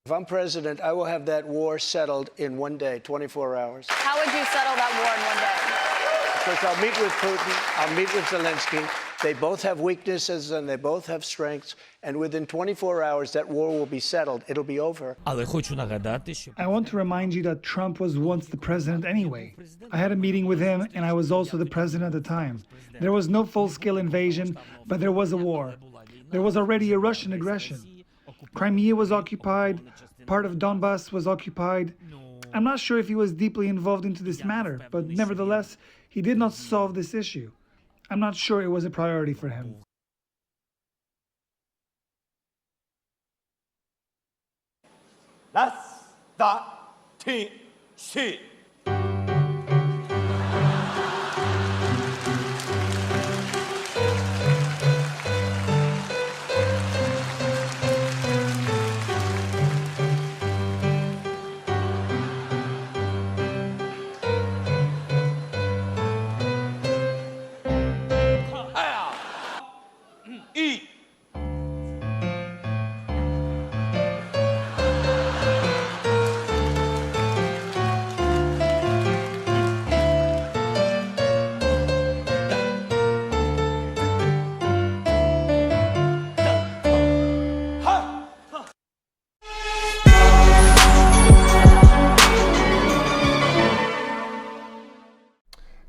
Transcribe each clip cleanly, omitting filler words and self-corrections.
If I'm president, I will have that war settled in one day, 24 hours. How would you settle that war in one day? Because I'll meet with Putin, I'll meet with Zelensky. They both have weaknesses and they both have strengths. And within 24 hours, that war will be settled. It'll be over. Але хочу нагадати, що I want to remind you that Trump was once the president anyway. I had a meeting with him and I was also the president at the time. There was no full-scale invasion, but there was a war. There was already a Russian aggression. Crimea was occupied, part of Donbass was occupied. I'm not sure if he was deeply involved into this matter, but nevertheless, he did not solve this issue. I'm not sure it was a priority for him. That's that she. Eat.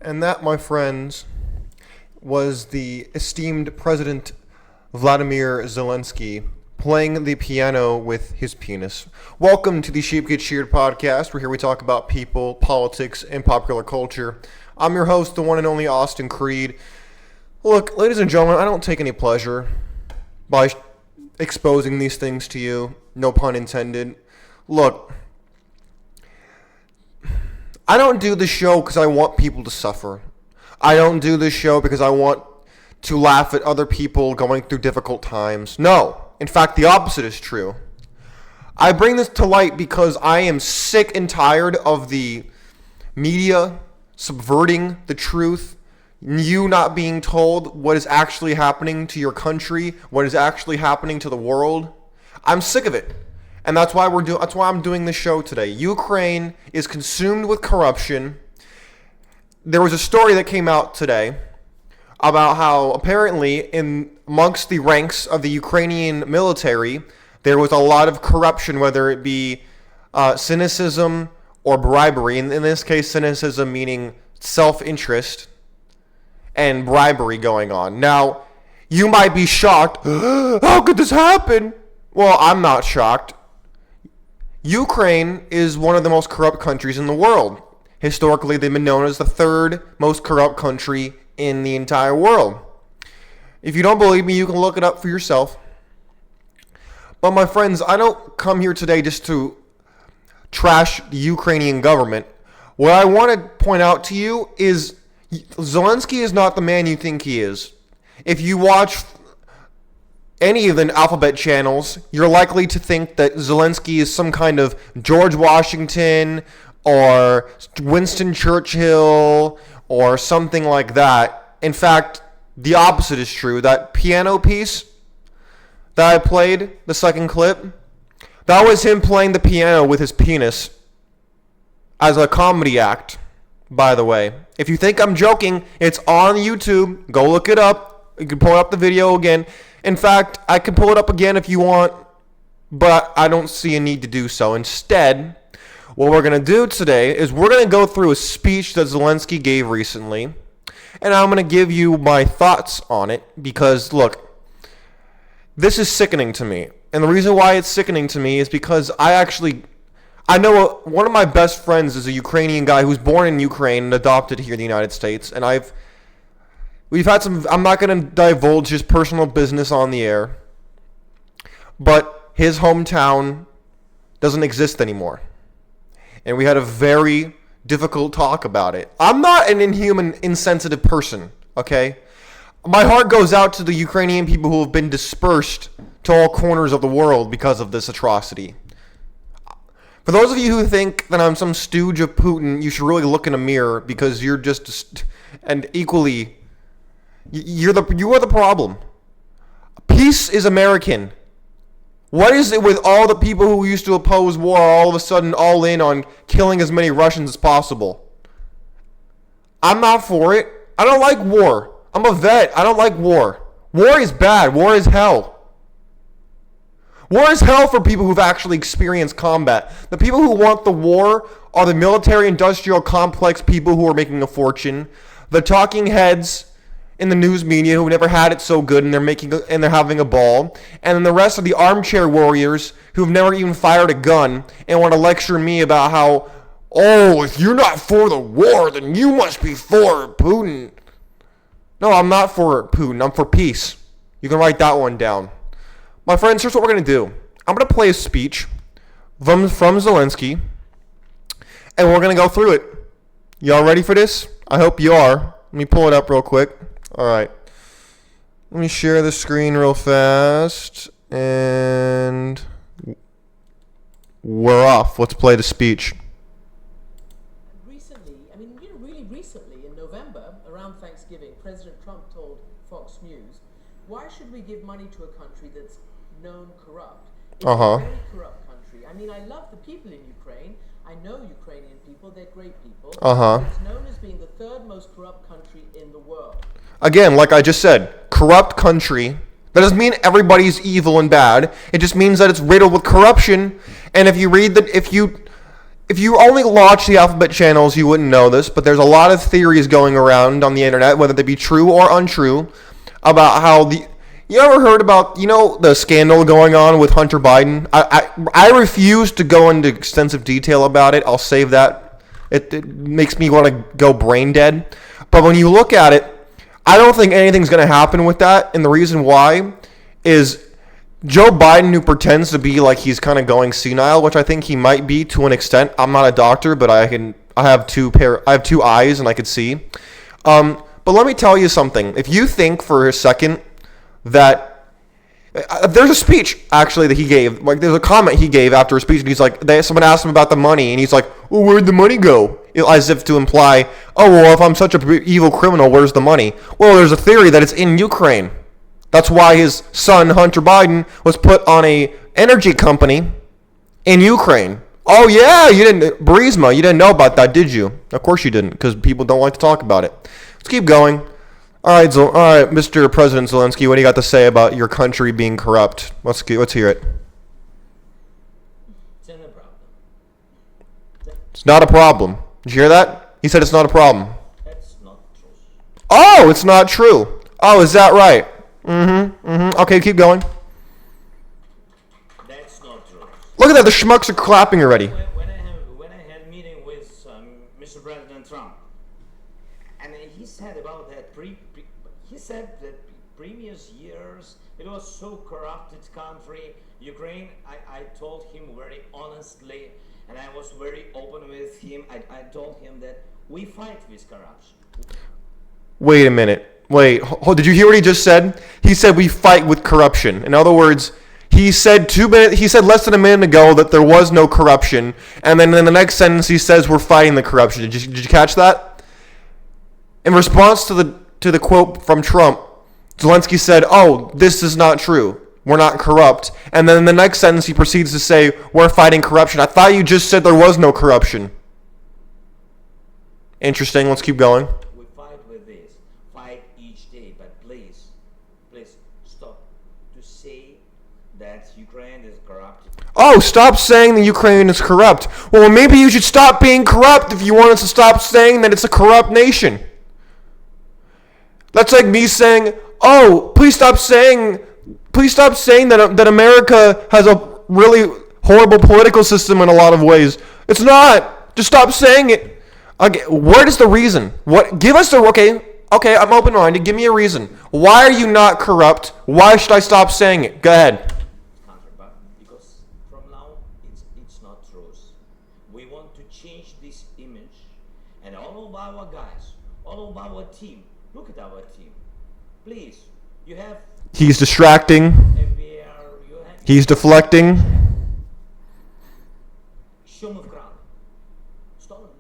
And that, my friends, was the esteemed President Vladimir Zelensky playing the piano with his penis. Welcome to the Sheep Get Sheared podcast, where here we talk about people, politics, and popular culture. I'm your host, the one and only Austin Creed. Look, ladies and gentlemen, I don't take any pleasure by exposing these things to you. No pun intended. Look, I don't do this show because I want people to suffer. I don't do this show because I want to laugh at other people going through difficult times. No. In fact, the opposite is true. I bring this to light because I am sick and tired of the media subverting the truth, you not being told what is actually happening to your country, what is actually happening to the world. I'm sick of it. And that's why I'm doing this show today. Ukraine is consumed with corruption. There was a story that came out today about how apparently amongst the ranks of the Ukrainian military, there was a lot of corruption, whether it be cynicism or bribery. In this case, cynicism meaning self-interest and bribery going on. Now, you might be shocked. How could this happen? Well, I'm not shocked. Ukraine is one of the most corrupt countries in the world. Historically, they've been known as the third most corrupt country in the entire world. If you don't believe me, you can look it up for yourself. But my friends, I don't come here today just to trash the Ukrainian government. What I want to point out to you is Zelensky is not the man you think he is. If you watch any of the alphabet channels, you're likely to think that Zelensky is some kind of George Washington or Winston Churchill or something like that. In fact, the opposite is true. That piano piece that I played, the second clip, that was him playing the piano with his penis as a comedy act, by the way. If you think I'm joking, it's on YouTube. Go look it up. You can pull up the video again. In fact, I can pull it up again if you want, but I don't see a need to do so. Instead, what we're going to do today is we're going to go through a speech that Zelensky gave recently, and I'm going to give you my thoughts on it because, look, this is sickening to me. And the reason why it's sickening to me is because I know one of my best friends is a Ukrainian guy who's born in Ukraine and adopted here in the United States, and we've had some, I'm not going to divulge his personal business on the air, but his hometown doesn't exist anymore. And we had a very difficult talk about it. I'm not an inhuman, insensitive person, okay? My heart goes out to the Ukrainian people who have been dispersed to all corners of the world because of this atrocity. For those of you who think that I'm some stooge of Putin, you should really look in a mirror because you're just, and equally, you are the problem. Peace is American. What is it with all the people who used to oppose war all of a sudden all in on killing as many Russians as possible? I'm not for it. I don't like war. I'm a vet. I don't like war. War is bad. War is hell. War is hell for people who've actually experienced combat. The people who want the war are the military-industrial complex people who are making a fortune, the talking heads in the news media who never had it so good and they're having a ball, and then the rest of the armchair warriors who've never even fired a gun and want to lecture me about how, oh, if you're not for the war, then you must be for Putin. No, I'm not for Putin. I'm for peace. You can write that one down. My friends, here's what we're going to do. I'm going to play a speech from Zelensky, and we're going to go through it. Y'all ready for this? I hope you are. Let me pull it up real quick. All right. Let me share the screen real fast, and we're off. Let's play the speech. Recently, really recently, in November, around Thanksgiving, President Trump told Fox News, why should we give money to a country that's known corrupt? It's a very corrupt country. I love the people in Ukraine. I know Ukrainian people. They're great people. It's known as being the third most corrupt country in the world. Again, like I just said, corrupt country. That doesn't mean everybody's evil and bad. It just means that it's riddled with corruption. And if you read if you only watch the alphabet channels, you wouldn't know this, but there's a lot of theories going around on the internet, whether they be true or untrue, about how you ever heard about, the scandal going on with Hunter Biden? I refuse to go into extensive detail about it. I'll save that. It makes me want to go brain dead. But when you look at it, I don't think anything's going to happen with that. And the reason why is Joe Biden, who pretends to be like he's kind of going senile, which I think he might be to an extent. I'm not a doctor, but I have two eyes and I could see. But let me tell you something. If you think for a second that there's a speech actually that he gave, like there's a comment he gave after a speech, and he's like, someone asked him about the money, and he's like, well, where'd the money go? As if to imply, oh, well, if I'm such an evil criminal, where's the money? Well, there's a theory that it's in Ukraine. That's why his son, Hunter Biden, was put on a energy company in Ukraine. Oh, yeah, Burisma, you didn't know about that, did you? Of course you didn't, because people don't like to talk about it. Let's keep going. All right, Mr. President Zelensky, what do you got to say about your country being corrupt? Let's hear it. It's not a problem. Did you hear that? He said it's not a problem. That's not true. Oh, it's not true. Oh, is that right? Okay, keep going. That's not true. Look at that. The schmucks are clapping already. When I had a meeting with Mr. President Trump, and he said about that he said that previous years it was so corrupted country, Ukraine. I told him very honestly, and I was very open with him. I told him that we fight with corruption. Wait a minute. Wait, did you hear what he just said? He said we fight with corruption. In other words, he said less than a minute ago that there was no corruption, and then in the next sentence he says we're fighting the corruption. Did you catch that? In response to the quote from Trump, Zelensky said, "Oh, this is not true. We're not corrupt." And then in the next sentence he proceeds to say, "We're fighting corruption." I thought you just said there was no corruption. Interesting. Let's keep going. We fight with this, fight each day, but please stop to say that Ukraine is corrupted. Oh, stop saying that Ukraine is corrupt. Well, maybe you should stop being corrupt if you want us to stop saying that it's a corrupt nation. That's like me saying, "Oh, please stop saying that America has a really horrible political system in a lot of ways." It's not. Just stop saying it. Okay, what is the reason? Give us the okay, I'm open-minded. Give me a reason. Why are you not corrupt? Why should I stop saying it? Go ahead. Because from now it's not truth. We want to change this image, and all of our guys, all of our team. Look at our team. Please, you have He's distracting. FBR, you have He's deflecting. Shum of crown. Stolen.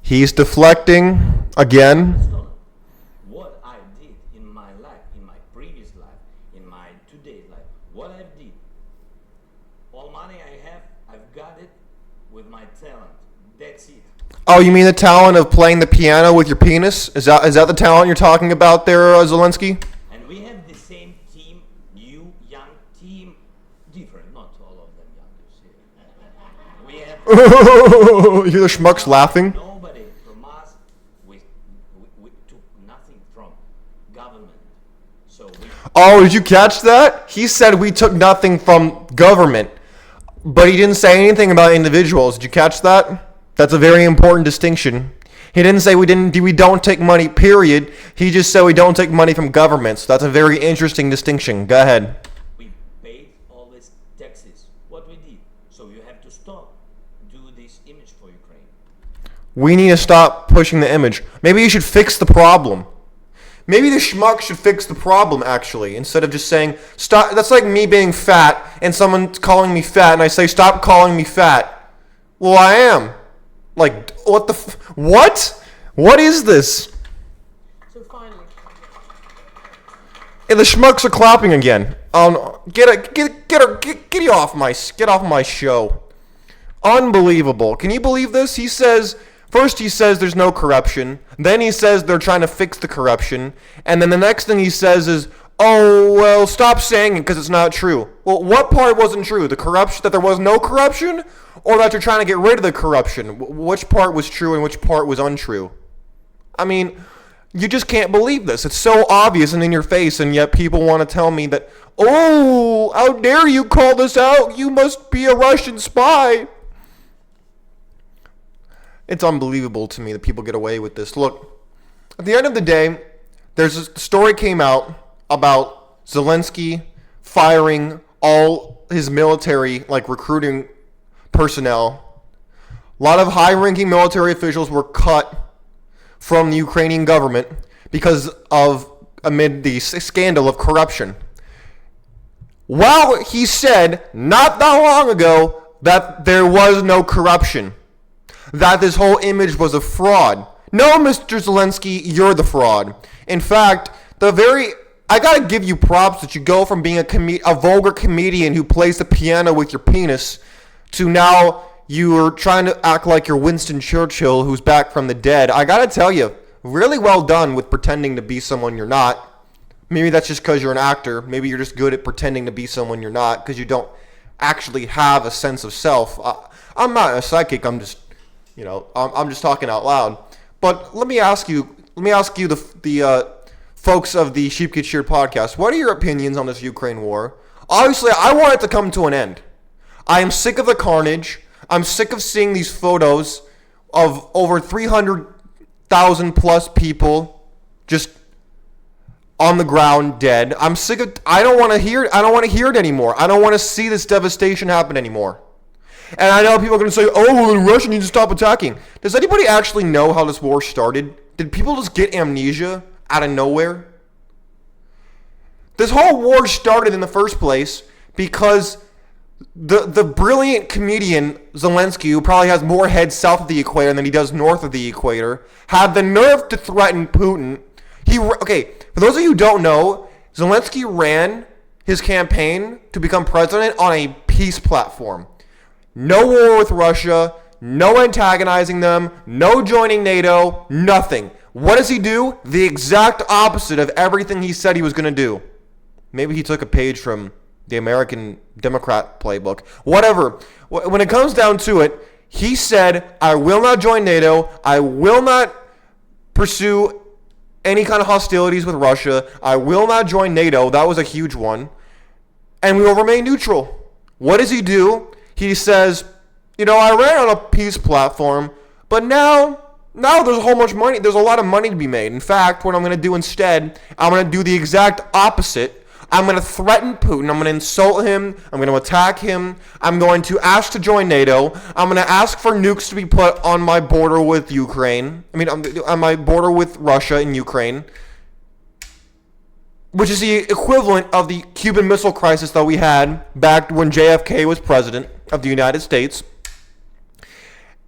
He's deflecting again. Stolen. What I did in my life, in my previous life, in my today's life, what I did, All money I have, I've got it with my talent. That's it. Oh, you mean the talent of playing the piano with your penis? Is that the talent you're talking about there, Zelensky? And we have the same team, new, young team. Different, not all of them young, you see. We have... You hear the schmucks laughing? Nobody from us, we took nothing from government. So we... Oh, did you catch that? He said we took nothing from government, but he didn't say anything about individuals. Did you catch that? That's a very important distinction. He didn't say we don't take money, period. He just said we don't take money from governments. That's a very interesting distinction. Go ahead. We paid all these taxes, what we did. So you have to stop, do this image for Ukraine. We need to stop pushing the image. Maybe you should fix the problem. Maybe the schmuck should fix the problem, actually, instead of just saying, stop. That's like me being fat and someone calling me fat, and I say, stop calling me fat. Well, I am. Like, what the what? What is this? So finally, And the schmucks are clapping again. Get off my show. Unbelievable. Can you believe this? He says there's no corruption. Then he says they're trying to fix the corruption. And then the next thing he says is, oh, well, stop saying it because it's not true. Well, what part wasn't true? The corruption, that there was no corruption? Or that you're trying to get rid of the corruption? Which part was true and which part was untrue? I mean, you just can't believe this. It's so obvious and in your face, and yet people want to tell me that, oh, how dare you call this out? You must be a Russian spy. It's unbelievable to me that people get away with this. Look, at the end of the day, there's a story came out about Zelensky firing all his military, like recruiting personnel. A lot of high-ranking military officials were cut from the Ukrainian government amid the scandal of corruption. Well, he said not that long ago that there was no corruption, that this whole image was a fraud. No, Mr. Zelensky, you're the fraud. In fact, I gotta give you props that you go from being a vulgar comedian who plays the piano with your penis to now you're trying to act like you're Winston Churchill who's back from the dead. I gotta tell you, really well done with pretending to be someone you're not. Maybe that's just because you're an actor. Maybe you're just good at pretending to be someone you're not because you don't actually have a sense of self. I'm not a psychic. I'm just talking out loud. But let me ask you, the folks of the Sheep Get Sheared podcast, what are your opinions on this Ukraine war? Obviously, I want it to come to an end. I am sick of the carnage. I'm sick of seeing these photos of over 300,000 plus people just on the ground dead. I'm sick of. I don't want to hear it anymore. I don't want to see this devastation happen anymore. And I know people are going to say, "Oh, well, the Russians need to stop attacking." Does anybody actually know how this war started? Did people just get amnesia out of nowhere? This whole war started in the first place because the brilliant comedian Zelensky, who probably has more heads south of the equator than he does north of the equator, had the nerve to threaten Putin. For those of you who don't know, Zelensky ran his campaign to become president on a peace platform. No war with Russia, no antagonizing them, no joining NATO, nothing. What does he do? The exact opposite of everything he said he was going to do. Maybe he took a page from the American Democrat playbook. Whatever. When it comes down to it, he said, I will not join NATO. I will not pursue any kind of hostilities with Russia. I will not join NATO. That was a huge one. And we will remain neutral. What does he do? He says, I ran on a peace platform, but now there's a whole much money. There's a lot of money to be made. In fact, what I'm going to do instead, I'm going to do the exact opposite. I'm going to threaten Putin. I'm going to insult him. I'm going to attack him. I'm going to ask to join NATO. I'm going to ask for nukes to be put on my border with Ukraine. On my border with Russia and Ukraine, which is the equivalent of the Cuban Missile Crisis that we had back when JFK was president of the United States.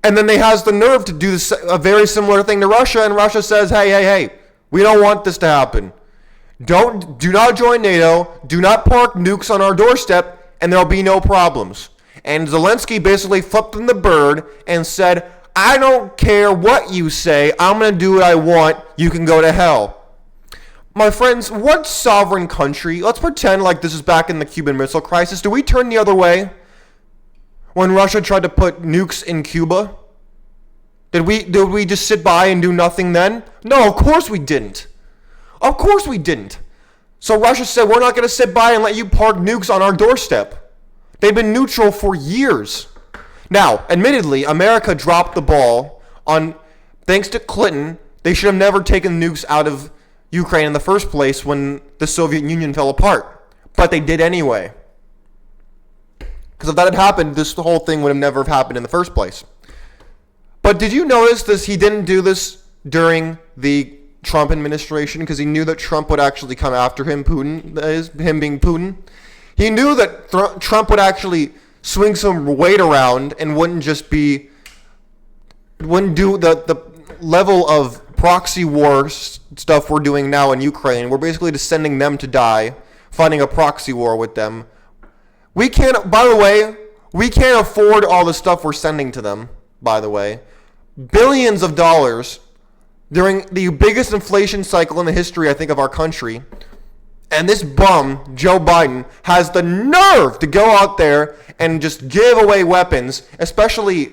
And then they has the nerve to do a very similar thing to Russia, and Russia says, hey, we don't want this to happen. Do not join NATO. Do not park nukes on our doorstep. and there'll be no problems. And Zelensky basically flipped him the bird and said, I don't care what you say. I'm going to do what I want. You can go to hell. My friends, what sovereign country, let's pretend like this is back in the Cuban Missile Crisis. Do we turn the other way when Russia tried to put nukes in Cuba? Did we just sit by and do nothing then? No, of course we didn't. Of course we didn't. So Russia said, we're not going to sit by and let you park nukes on our doorstep. They've been neutral for years. Now, admittedly, America dropped the ball on, thanks to Clinton, they should have never taken nukes out of Ukraine in the first place when the Soviet Union fell apart. But they did anyway. Because if that had happened, this whole thing would have never happened in the first place. But did you notice this? He didn't do this during the Trump administration because he knew that Trump would actually come after him, Putin, that is, him being Putin. He knew that Trump would actually swing some weight around and wouldn't do the level of proxy war stuff we're doing now in Ukraine. We're basically just sending them to die, fighting a proxy war with them. We can't, by the way, we can't afford all the stuff we're sending to them, by the way. Billions of dollars during the biggest inflation cycle in the history, I think, of our country. And this bum, Joe Biden, has the nerve to go out there and just give away weapons, especially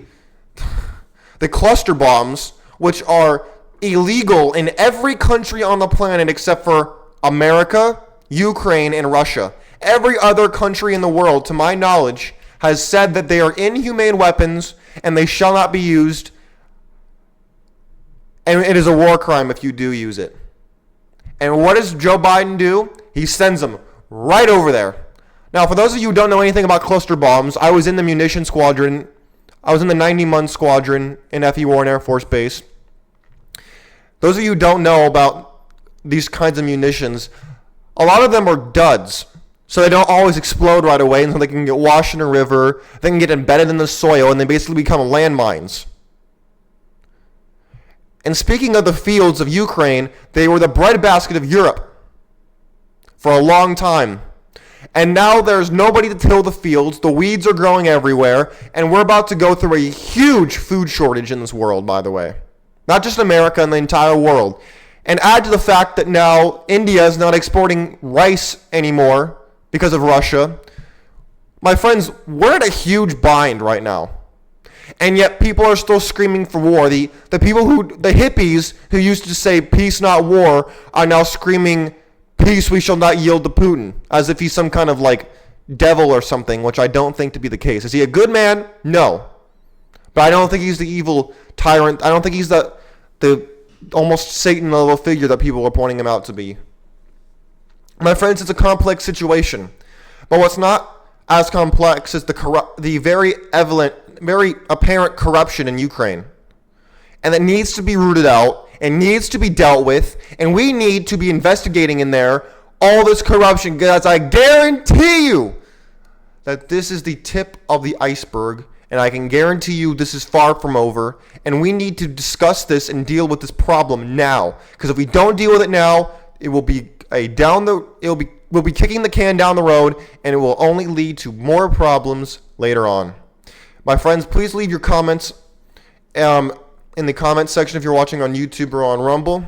the cluster bombs, which are illegal in every country on the planet except for America, Ukraine, and Russia. Every other country in the world, to my knowledge, has said that they are inhumane weapons and they shall not be used. And it is a war crime if you do use it. And what does Joe Biden do? He sends them right over there. Now, for those of you who don't know anything about cluster bombs, I was in the munition squadron. I was in the 90-month squadron in F.E. Warren Air Force Base. Those of you who don't know about these kinds of munitions, a lot of them are duds. So they don't always explode right away, and so they can get washed in a river, they can get embedded in the soil, and they basically become landmines. And speaking of the fields of Ukraine, they were the breadbasket of Europe for a long time. And now there's nobody to till the fields, the weeds are growing everywhere, and we're about to go through a huge food shortage in this world, by the way. Not just America, in the entire world. And add to the fact that now India is not exporting rice anymore because of Russia. My friends, we're at a huge bind right now. And yet people are still screaming for war. The hippies who used to say peace not war are now screaming peace we shall not yield to Putin, as if he's some kind of like devil or something, which I don't think to be the case. Is he a good man? No. But I don't think he's the evil tyrant. I don't think he's the almost Satan level figure that people are pointing him out to be. My friends, it's a complex situation. But what's not as complex is the very apparent corruption in Ukraine. And that needs to be rooted out and needs to be dealt with. And we need to be investigating in there all this corruption, because I guarantee you that this is the tip of the iceberg. And I can guarantee you this is far from over. And we need to discuss this and deal with this problem now. Because if we don't deal with it now, it will be we'll be kicking the can down the road, and it will only lead to more problems later on. My friends, please leave your comments in the comment section if you're watching on YouTube or on Rumble.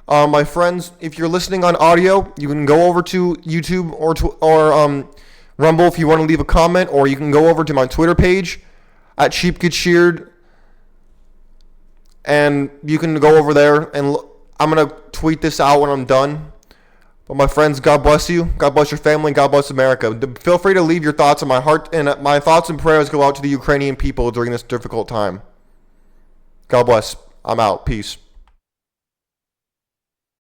My friends, if you're listening on audio, you can go over to YouTube or Rumble if you want to leave a comment, or you can go over to my Twitter page at Sheep Get Sheared, and you can go over there, and I'm going to tweet this out when I'm done. But my friends, God bless you. God bless your family. God bless America. Feel free to leave your thoughts on my heart, and my thoughts and prayers go out to the Ukrainian people during this difficult time. God bless. I'm out. Peace.